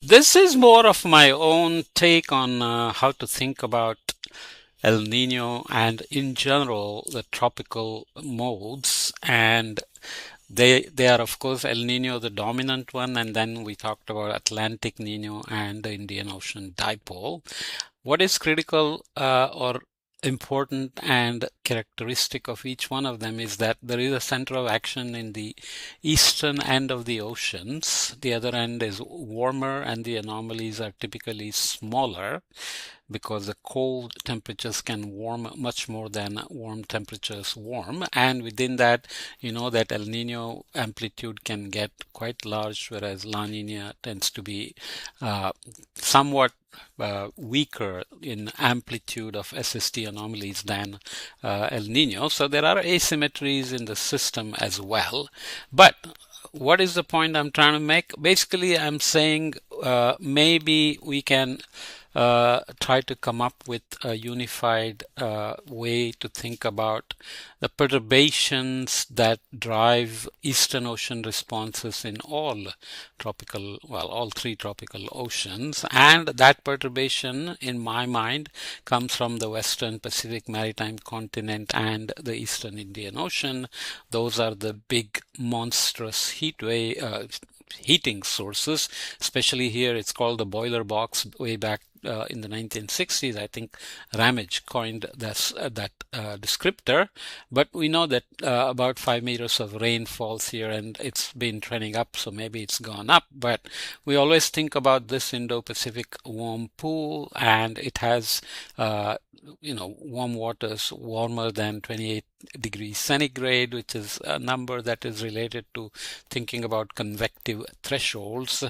This is more of my own take on how to think about El Nino and in general the tropical modes, and they are of course El Nino the dominant one, and then we talked about Atlantic Nino and the Indian Ocean dipole. What is critical or important and characteristic of each one of them is that there is a center of action in the eastern end of the oceans. The other end is warmer, and the anomalies are typically smaller because the cold temperatures can warm much more than warm temperatures warm. And within that, you know that El Nino amplitude can get quite large, whereas La Nina tends to be somewhat weaker in amplitude of SST anomalies than El Nino. So there are asymmetries in the system as well. But what is the point I'm trying to make? Basically, I'm saying maybe we can try to come up with a unified way to think about the perturbations that drive Eastern Ocean responses in all tropical, well, all three tropical oceans. And that perturbation, in my mind, comes from the Western Pacific Maritime Continent and the Eastern Indian Ocean. Those are the big, monstrous heating sources. Especially here, it's called the boiler box. Way back in the 1960s, I think Ramage coined that descriptor. But we know that about 5 meters of rain falls here, and it's been trending up, so maybe it's gone up. But we always think about this Indo-Pacific warm pool, and it has warm waters warmer than 28 degrees centigrade, which is a number that is related to thinking about convective thresholds.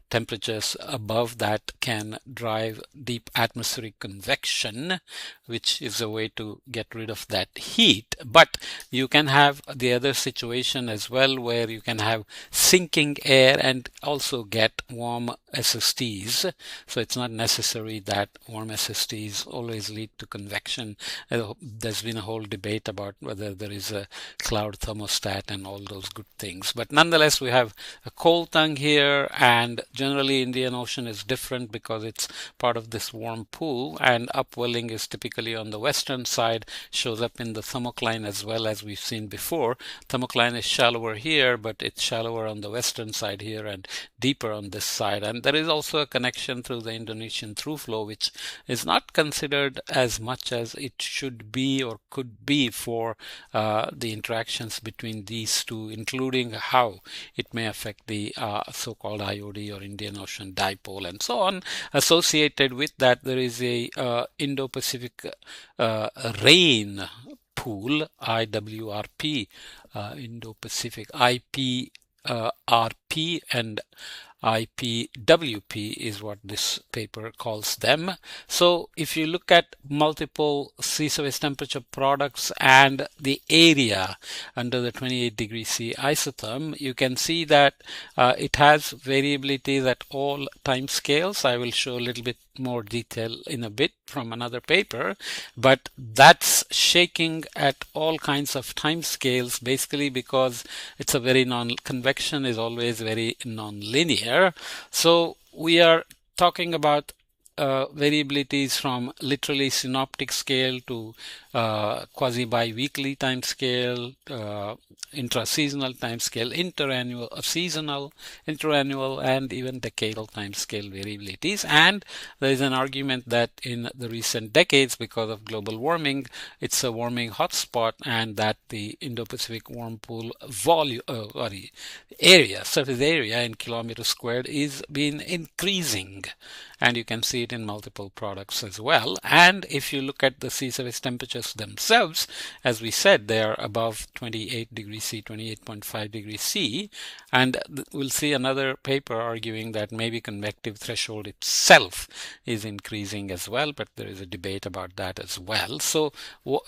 Temperatures above that can drive deep atmospheric convection, which is a way to get rid of that heat. But you can have the other situation as well, where you can have sinking air and also get warm SSTs. So it's not necessary that warm SSTs always lead to convection. There's been a whole debate about whether there is a cloud thermostat and all those good things. But nonetheless, we have a cold tongue here, and generally Indian Ocean is different because it's part of this warm pool, and upwelling is typically on the western side, shows up in the thermocline as well, as we've seen before. Thermocline is shallower here, but it's shallower on the western side here and deeper on this side. And there is also a connection through the Indonesian through flow, which is not considered as much as it should be or could be for the interactions between these two, including how it may affect the so-called IOD or Indian Ocean dipole and so on. Associated with that, there is a Indo-Pacific rain pool, IWRP, Indo-Pacific IPRP, and IPWP is what this paper calls them. So if you look at multiple sea surface temperature products and the area under the 28 degree C isotherm, you can see that it has variabilities at all time scales. I will show a little bit more detail in a bit from another paper, but that's shaking at all kinds of time scales, basically because it's a very convection is always very non-linear. So we are talking about variabilities from literally synoptic scale to quasi-biweekly time scale, intra-seasonal time scale, interannual, seasonal, interannual, and even decadal time scale variabilities. And there is an argument that in the recent decades, because of global warming, it's a warming hotspot, and that the Indo-Pacific warm pool area, surface area in kilometers squared is been increasing. And you can see it in multiple products as well. And if you look at the sea surface temperatures themselves, as we said, they are above 28 degrees C, 28.5 degrees C. And we'll see another paper arguing that maybe convective threshold itself is increasing as well, but there is a debate about that as well. So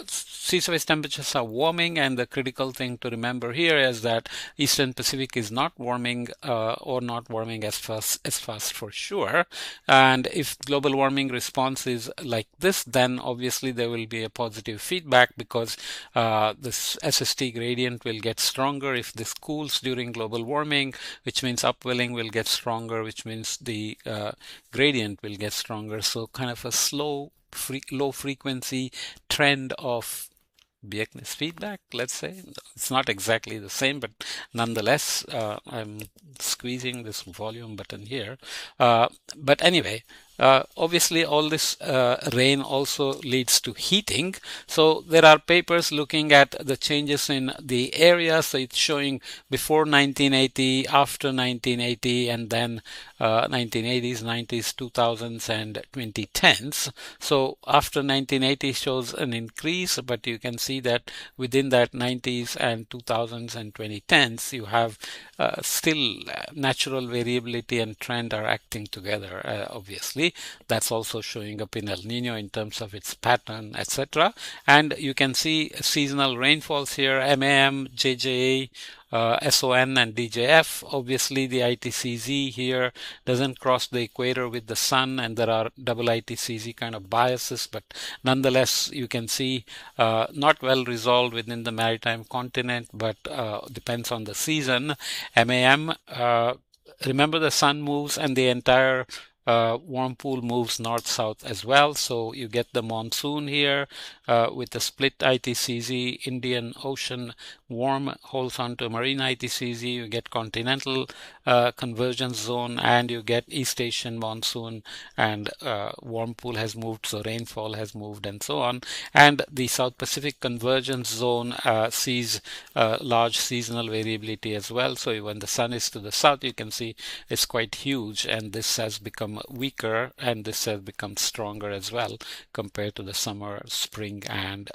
sea surface temperatures are warming, and the critical thing to remember here is that Eastern Pacific is not warming or not warming as fast for sure. And if global warming response is like this, then obviously there will be a positive feedback because this SST gradient will get stronger if this cools during global warming, which means upwelling will get stronger, which means the gradient will get stronger. So kind of a slow, low frequency trend of Bieknes feedback, let's say. It's not exactly the same, but nonetheless, I'm squeezing this volume button here. But anyway, obviously all this rain also leads to heating. So there are papers looking at the changes in the area. So it's showing before 1980, after 1980, and then 1980s, 90s, 2000s, and 2010s. So after 1980 shows an increase, but you can see that within that 90s and 2000s and 2010s, you have still natural variability and trend are acting together, obviously. That's also showing up in El Nino in terms of its pattern, etc. And you can see seasonal rainfalls here, MAM, JJA, SON and DJF. Obviously the ITCZ here doesn't cross the equator with the sun, and there are double ITCZ kind of biases, but nonetheless you can see not well resolved within the maritime continent, but depends on the season. MAM, remember the sun moves and the entire warm pool moves north-south as well. So you get the monsoon here with the split ITCZ, Indian Ocean warm holds onto marine ITCZ, you get continental convergence zone, and you get East Asian monsoon, and warm pool has moved, so rainfall has moved, and so on. And the South Pacific convergence zone sees large seasonal variability as well. So when the sun is to the south, you can see it's quite huge, and this has become weaker, and this has become stronger as well compared to the summer, spring, and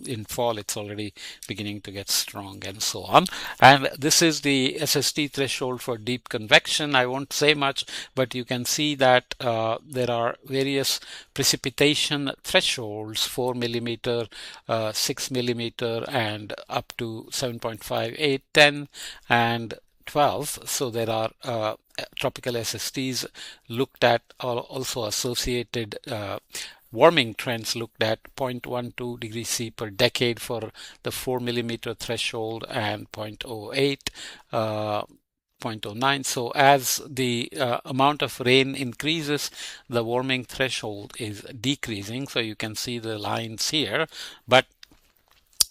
in fall it's already beginning to get strong, and so on. And this is the SST threshold for deep convection. I won't say much, but you can see that there are various precipitation thresholds, 4 millimeter, 6 millimeter, and up to 7.5, 8, 10, and 12. So there are tropical SSTs looked at, also associated warming trends looked at, 0.12 degrees C per decade for the 4 millimeter threshold, and 0.08, 0.09. So as the amount of rain increases, the warming threshold is decreasing. So you can see the lines here, but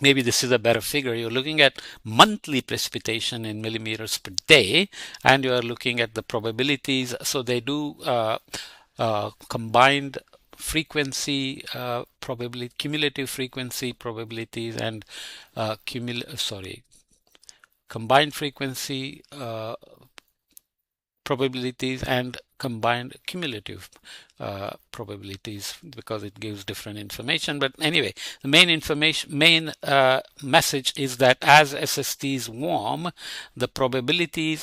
maybe this is a better figure. You're looking at monthly precipitation in millimeters per day, and you are looking at the probabilities. So they do combined frequency probability, cumulative frequency probabilities, and combined frequency probabilities and combined cumulative probabilities, because it gives different information. But anyway, the main message is that as SSTs warm, the probability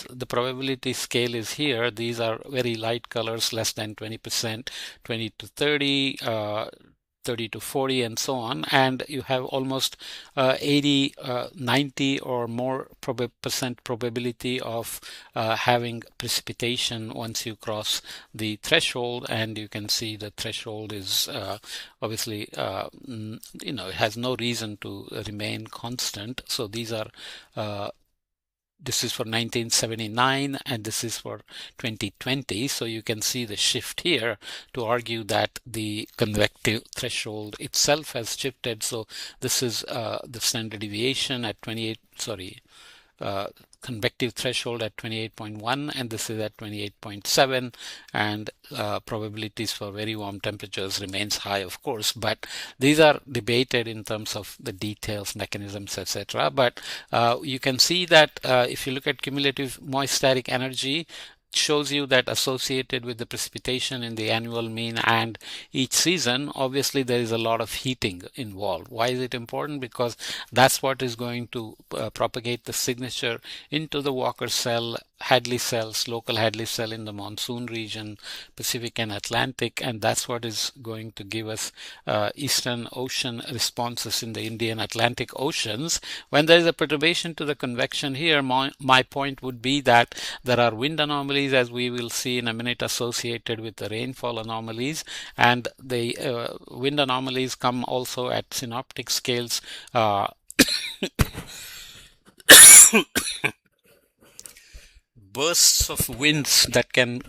scale is here. These are very light colors, less than 20%, 20 to 30, 30 to 40, and so on, and you have almost 80, 90 or more percent probability of having precipitation once you cross the threshold. And you can see the threshold is obviously it has no reason to remain constant. So these are this is for 1979 and this is for 2020. So you can see the shift here to argue that the convective threshold itself has shifted. So this is the standard deviation at 28, convective threshold at 28.1, and this is at 28.7, and probabilities for very warm temperatures remains high, of course, but these are debated in terms of the details, mechanisms, etc. But you can see that if you look at cumulative moist static energy, shows you that associated with the precipitation in the annual mean and each season, obviously there is a lot of heating involved. Why is it important? Because that's what is going to propagate the signature into the Walker cell Hadley cells, local Hadley cell in the monsoon region, Pacific and Atlantic, and that's what is going to give us Eastern Ocean responses in the Indian Atlantic Oceans. When there is a perturbation to the convection here, my point would be that there are wind anomalies, as we will see in a minute, associated with the rainfall anomalies, and the wind anomalies come also at synoptic scales. Bursts of winds that can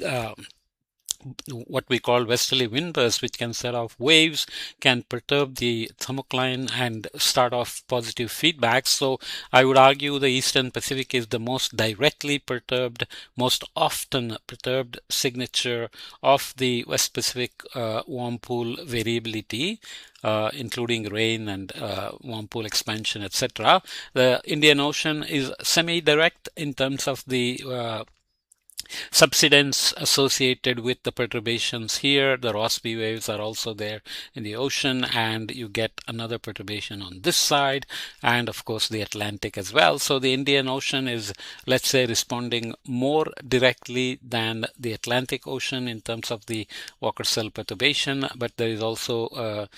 what we call westerly wind bursts, which can set off waves, can perturb the thermocline and start off positive feedback. So I would argue the Eastern Pacific is the most directly perturbed, most often perturbed signature of the West Pacific warm pool variability. Including rain and warm pool expansion, etc. The Indian Ocean is semi-direct in terms of the subsidence associated with the perturbations here. The Rossby waves are also there in the ocean, and you get another perturbation on this side, and of course the Atlantic as well. So the Indian Ocean is, let's say, responding more directly than the Atlantic Ocean in terms of the Walker cell perturbation, but there is also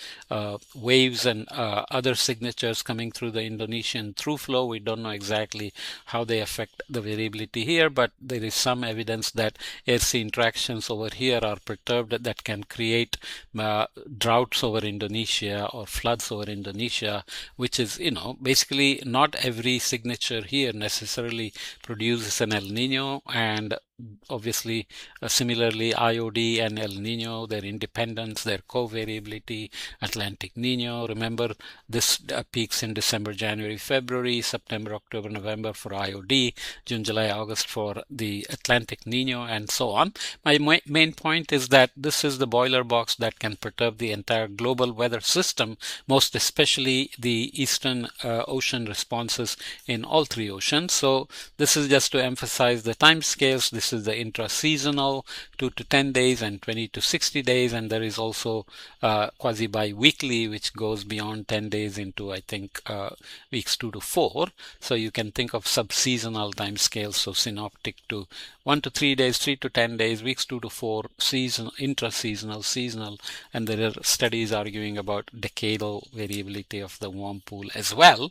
waves and other signatures coming through the Indonesian through flow. We don't know exactly how they affect the variability here, but there is some evidence that air-sea interactions over here are perturbed that can create droughts over Indonesia or floods over Indonesia, which is, basically not every signature here necessarily produces an El Nino, and obviously similarly IOD and El Nino, their independence, their covariability, Atlantic Nino. Remember, this peaks in December, January, February, September, October, November for IOD, June, July, August for the Atlantic Nino, and so on. My main point is that this is the boiler box that can perturb the entire global weather system, most especially the Eastern Ocean responses in all three oceans. So this is just to emphasize the time scales. This is the intra-seasonal, 2 to 10 days and 20 to 60 days, and there is also quasi-bi-weekly, which goes beyond 10 days into, I think, weeks 2 to 4. So you can think of sub-seasonal time scales, so synoptic to 1 to 3 days, 3 to 10 days, weeks 2 to 4, season, intra-seasonal, seasonal, and there are studies arguing about decadal variability of the warm pool as well.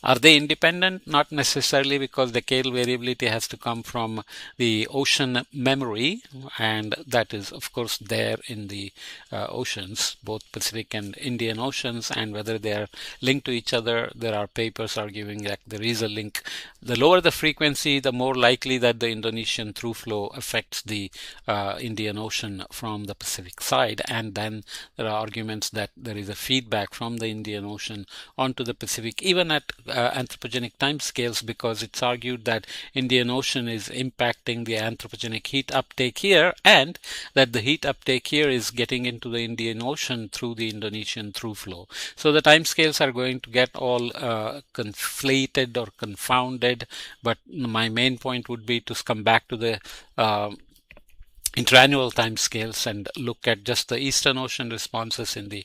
Are they independent? Not necessarily, because decadal variability has to come from the ocean memory, and that is, of course, there in the oceans, both Pacific and Indian Oceans, and whether they are linked to each other. There are papers arguing that there is a link. The lower the frequency, the more likely that the Indonesian through flow affects the Indian Ocean from the Pacific side, and then there are arguments that there is a feedback from the Indian Ocean onto the Pacific, even at anthropogenic timescales, because it's argued that Indian Ocean is impacting the anthropogenic heat uptake here, and that the heat uptake here is getting into the Indian Ocean through the Indonesian through flow. So the timescales are going to get all conflated or confounded, but my main point would be to come back to the interannual timescales and look at just the Eastern Ocean responses in the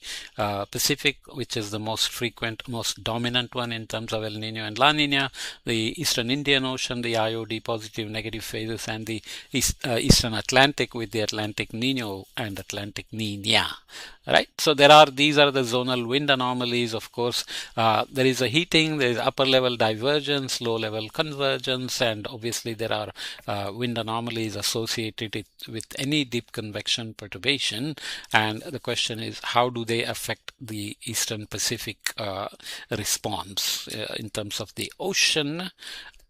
Pacific, which is the most frequent, most dominant one in terms of El Nino and La Nina, the Eastern Indian Ocean, the IOD positive negative phases, and the Eastern Atlantic with the Atlantic Nino and Atlantic Nina. Right, so these are the zonal wind anomalies. Of course, there is a heating, there is upper level divergence, low level convergence, and obviously there are wind anomalies associated with any deep convection perturbation. And the question is, how do they affect the Eastern Pacific response in terms of the ocean,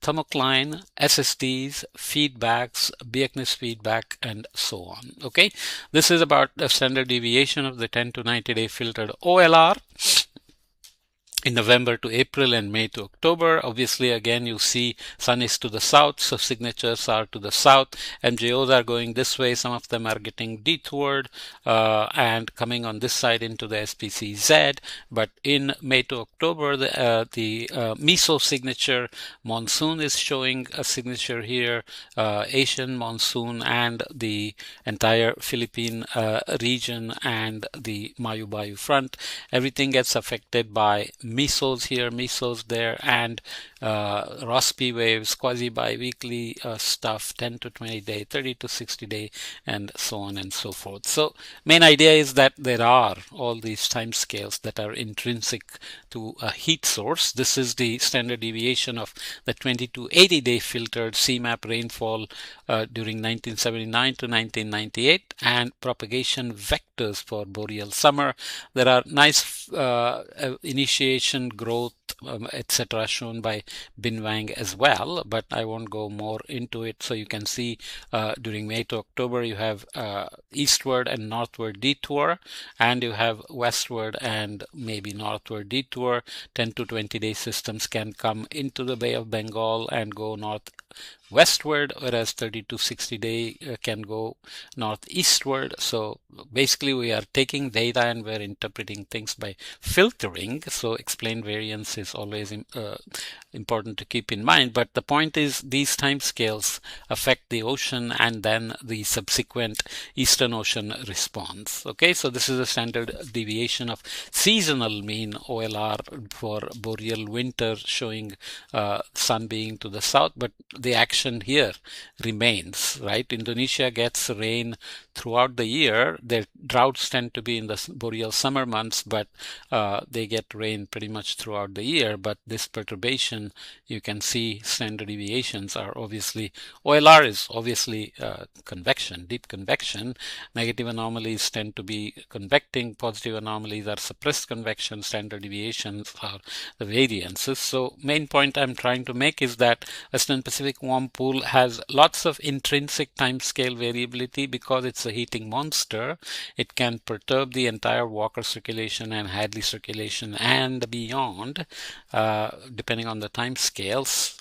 thermocline, SSTs, feedbacks, Bieknes feedback, and so on. Okay, this is about the standard deviation of the 10 to 90 day filtered OLR in November to April and May to October. Obviously, again, you see sun is to the south, so signatures are to the south. MJOs are going this way. Some of them are getting detoured and coming on this side into the SPCZ. But in May to October, the MESO signature monsoon is showing a signature here, Asian monsoon and the entire Philippine region and the Mayu-Bayu front. Everything gets affected by mesos here, mesos there, and Rossby waves, quasi-biweekly stuff, 10 to 20 day, 30 to 60 day, and so on and so forth. So main idea is that there are all these time scales that are intrinsic to a heat source. This is the standard deviation of the 20 to 80 day filtered CMAP rainfall during 1979 to 1998 and propagation vectors for boreal summer. There are nice initiation, growth, etc. shown by Bin Wang as well, but I won't go more into it. So you can see during May to October you have eastward and northward detour, and you have westward and maybe northward detour. 10 to 20 day systems can come into the Bay of Bengal and go north westward, whereas 30 to 60 day can go northeastward. So basically we are taking data and we're interpreting things by filtering. So explained variance is always important to keep in mind. But the point is these time scales affect the ocean and then the subsequent Eastern Ocean response. Okay, so this is a standard deviation of seasonal mean OLR for boreal winter, showing sun being to the south, but the action here remains, right? Indonesia gets rain throughout the year. Their droughts tend to be in the boreal summer months, but they get rain pretty much throughout the year. But this perturbation, you can see standard deviations are obviously, OLR is obviously convection, deep convection. Negative anomalies tend to be convecting, positive anomalies are suppressed convection, standard deviations are the variances. So main point I'm trying to make is that Western Pacific warm pool has lots of intrinsic timescale variability because it's a heating monster. It can perturb the entire Walker circulation and Hadley circulation and beyond, depending on the time scales.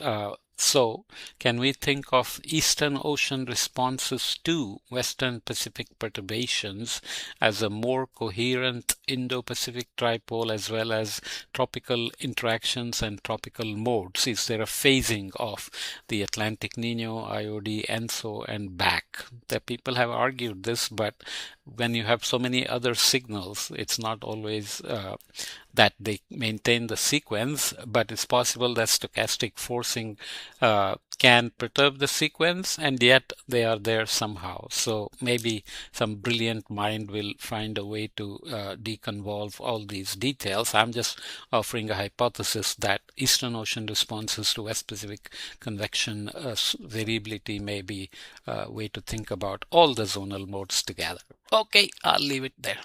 So can we think of Eastern Ocean responses to Western Pacific perturbations as a more coherent Indo-Pacific tripole as well as tropical interactions and tropical modes? Is there a phasing of the Atlantic Niño, IOD, ENSO, and back? The people have argued this, but when you have so many other signals, it's not always that they maintain the sequence, but it's possible that stochastic forcing can perturb the sequence, and yet they are there somehow. So maybe some brilliant mind will find a way to deconvolve all these details. I'm just offering a hypothesis that Eastern Ocean responses to West Pacific convection variability may be a way to think about all the zonal modes together. Okay, I'll leave it there.